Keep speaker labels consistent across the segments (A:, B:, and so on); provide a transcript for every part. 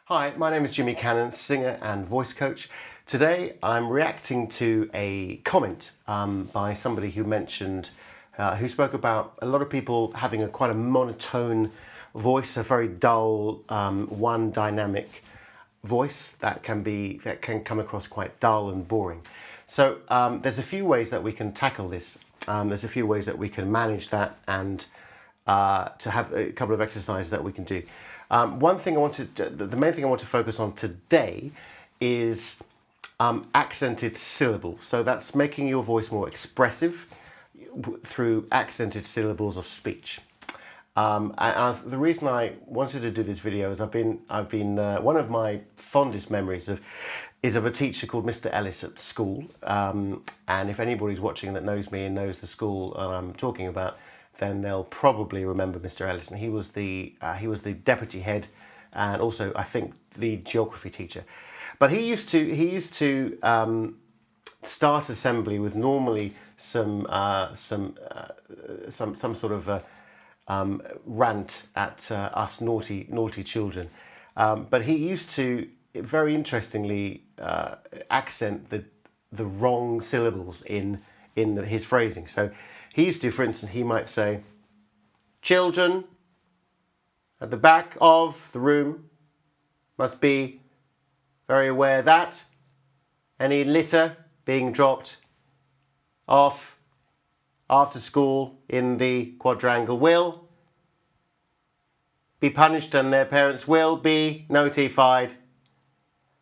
A: Hi, my name is Jimmy Cannon, singer and voice coach. Today I'm reacting to a comment by somebody who mentioned, who spoke about a lot of people having quite a monotone voice, a very dull, one dynamic voice that can come across quite dull and boring. So there's a few ways that we can tackle this. There's a few ways that we can manage that, and to have a couple of exercises that we can do. The main thing I want to focus on today is accented syllables. So that's making your voice more expressive through accented syllables of speech. And the reason I wanted to do this video is I've been one of my fondest memories is of a teacher called Mr. Ellis at school. And if anybody's watching that knows me and knows the school I'm talking about, then they'll probably remember Mr. Ellis. And he was the deputy head, and also I think the geography teacher. But he used to start assembly with normally some sort of rant at us naughty children. But he used to very interestingly accent the wrong syllables in his phrasing. So he used to, for instance, he might say, "Children at the back of the room must be very aware that any litter being dropped off after school in the quadrangle will be punished and their parents will be notified."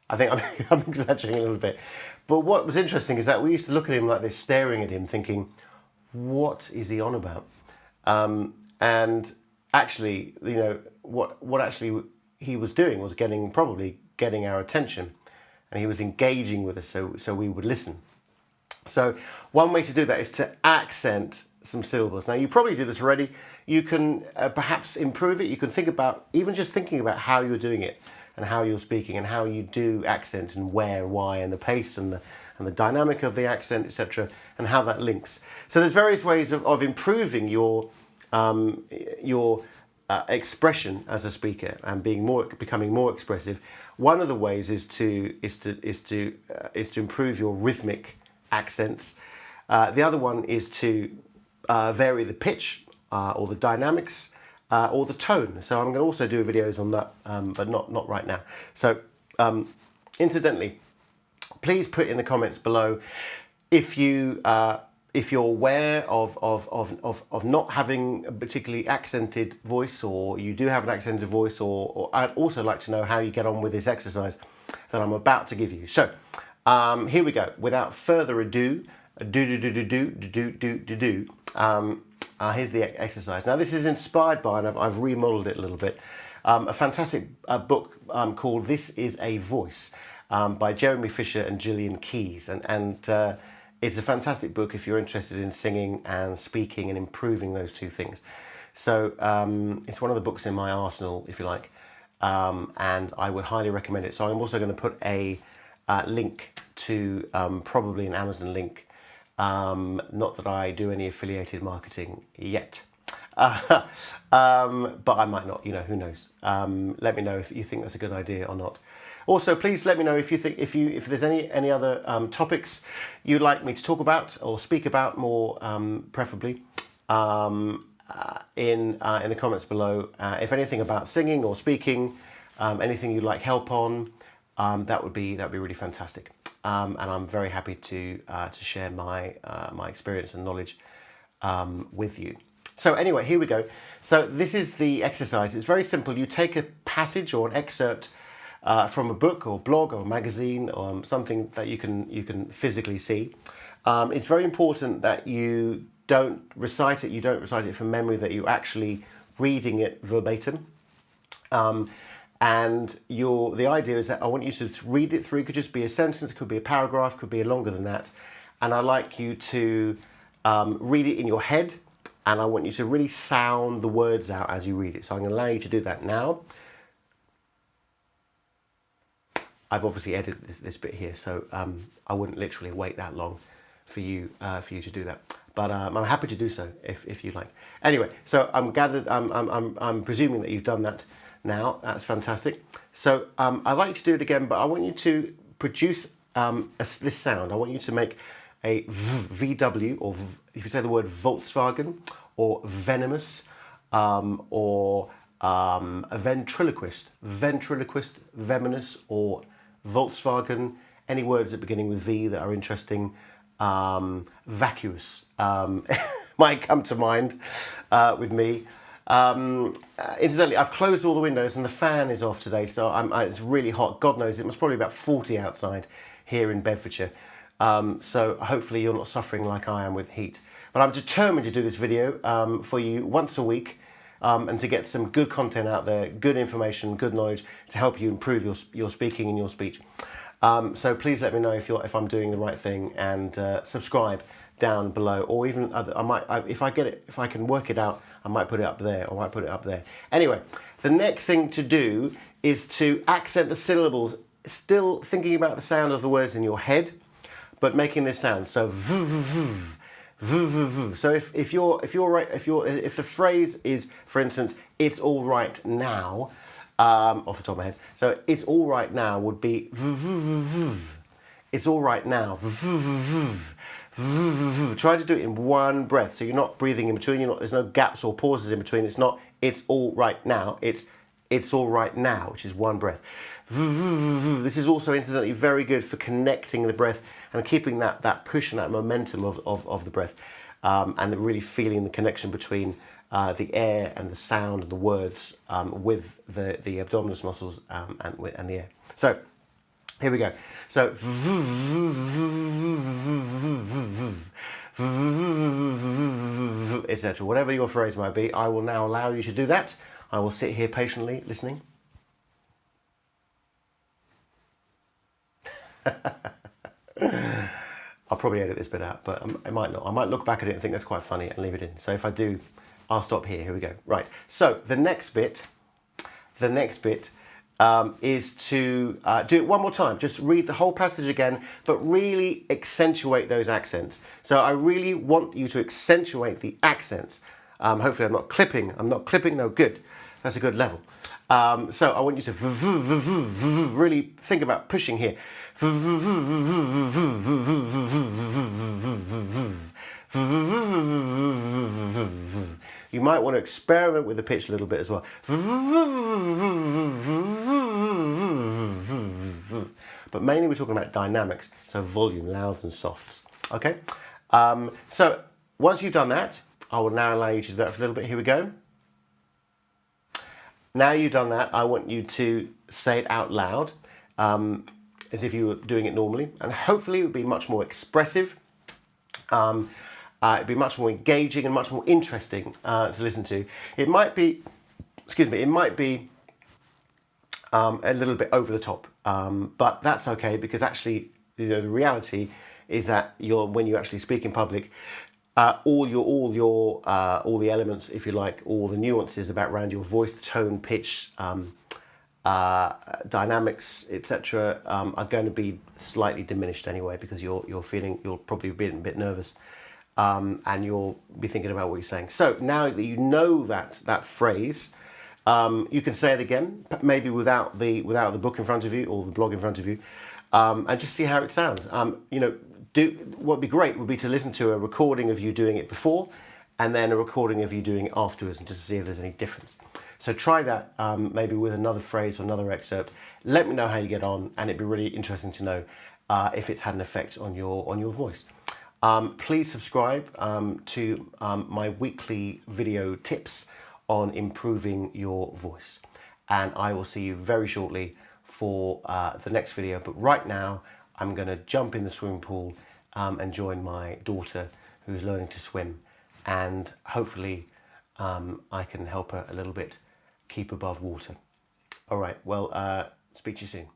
A: I think I'm exaggerating a little bit. But what was interesting is that we used to look at him like this, staring at him, thinking, what is he on about? And actually, you know, what actually he was doing was probably getting our attention, and he was engaging with us so we would listen. So one way to do that is to accent some syllables. Now, you probably do this already. You can perhaps improve it. You can think about, even just thinking about how you're doing it and how you're speaking and how you do accent and where, why, and the pace and the dynamic of the accent, etc., and how that links. So there's various ways of improving your expression as a speaker and becoming more expressive. One of the ways is to improve your rhythmic accents. The other one is to vary the pitch or the dynamics or the tone. So I'm going to also do videos on that, but not right now. So incidentally, please put in the comments below if you're aware of not having a particularly accented voice, or you do have an accented voice, or I'd also like to know how you get on with this exercise that I'm about to give you. So here we go. Without further ado, here's the exercise. Now this is inspired by, and I've remodeled it a little bit, a fantastic book called "This Is a Voice" by Jeremy Fisher and Gillian Keys, and it's a fantastic book if you're interested in singing and speaking and improving those two things. So it's one of the books in my arsenal, if you like, and I would highly recommend it. So I'm also going to put a link to probably an Amazon link. Not that I do any affiliated marketing yet, but I might not. You know, who knows? Let me know if you think that's a good idea or not. Also, please let me know if there's any other topics you'd like me to talk about or speak about more, preferably in the comments below. If anything about singing or speaking, anything you'd like help on, that would be really fantastic. And I'm very happy to share my experience and knowledge with you. So anyway, here we go. So this is the exercise. It's very simple. You take a passage or an excerpt from a book or blog or magazine or something that you can physically see. It's very important that you don't recite it. You don't recite it from memory. That you're actually reading it verbatim. And the idea is that I want you to read it through. It could just be a sentence, it could be a paragraph, could be longer than that. And I'd like you to read it in your head, and I want you to really sound the words out as you read it. So I'm going to allow you to do that now. I've obviously edited this bit here, so I wouldn't literally wait that long for you to do that. But I'm happy to do so if you like. Anyway, so I'm presuming that you've done that. now. That's fantastic. So I'd like you to do it again, but I want you to produce this sound. I want you to make a VW, or if you say the word Volkswagen, or venomous, or a ventriloquist, venomous, or Volkswagen. Any words that beginning with V that are interesting. Vacuous might come to mind with me. Incidentally, I've closed all the windows and the fan is off today, so it's really hot. God knows, it was probably about 40 outside here in Bedfordshire. So hopefully you're not suffering like I am with heat. But I'm determined to do this video for you once a week, and to get some good content out there, good information, good knowledge to help you improve your speaking and your speech. So please let me know if I'm doing the right thing, and subscribe down below, or even if I can work it out, I might put it up there, or I might put it up there. Anyway, the next thing to do is to accent the syllables, still thinking about the sound of the words in your head, but making this sound. So so if the phrase is, for instance, "It's all right now," off the top of my head, so "it's all right now" would be "it's all right now." Try to do it in one breath, so you're not breathing in between. There's no gaps or pauses in between. It's not "it's all right now." It's all right now, which is one breath. This is also incidentally very good for connecting the breath and keeping that push and that momentum of the breath, and really feeling the connection between the air and the sound and the words with the abdominal muscles and the air. So here we go. So etc. Whatever your phrase might be, I will now allow you to do that. I will sit here patiently listening. I'll probably edit this bit out, but I might not. I might look back at it and think that's quite funny and leave it in. So if I do, I'll stop here. Here we go. Right. So the next bit is to do it one more time. Just read the whole passage again, but really accentuate those accents. So I really want you to accentuate the accents. Hopefully I'm not clipping. No, good. That's a good level. So I want you to really think about pushing here. You might want to experiment with the pitch a little bit as well. But mainly we're talking about dynamics, so volume, louds and softs. Okay? So once you've done that, I will now allow you to do that for a little bit. Here we go. Now you've done that, I want you to say it out loud, as if you were doing it normally, and hopefully it would be much more expressive. It'd be much more engaging and much more interesting to listen to. It might be, it might be a little bit over the top, but that's okay, because actually, the reality is that when you actually speak in public, all the elements, if you like, all the nuances around your voice, the tone, pitch, dynamics, etc., are going to be slightly diminished anyway, because you'll probably be a bit nervous, and you'll be thinking about what you're saying. So now that you know that phrase, you can say it again, maybe without the book in front of you or the blog in front of you, and just see how it sounds. What would be great would be to listen to a recording of you doing it before, and then a recording of you doing it afterwards, and just to see if there's any difference. So try that, maybe with another phrase or another excerpt. Let me know how you get on, and it'd be really interesting to know if it's had an effect on your voice. Please subscribe to my weekly video tips on improving your voice, and I will see you very shortly for the next video. But right now, I'm going to jump in the swimming pool and join my daughter, who's learning to swim, and hopefully I can help her a little bit keep above water. All right, well, speak to you soon.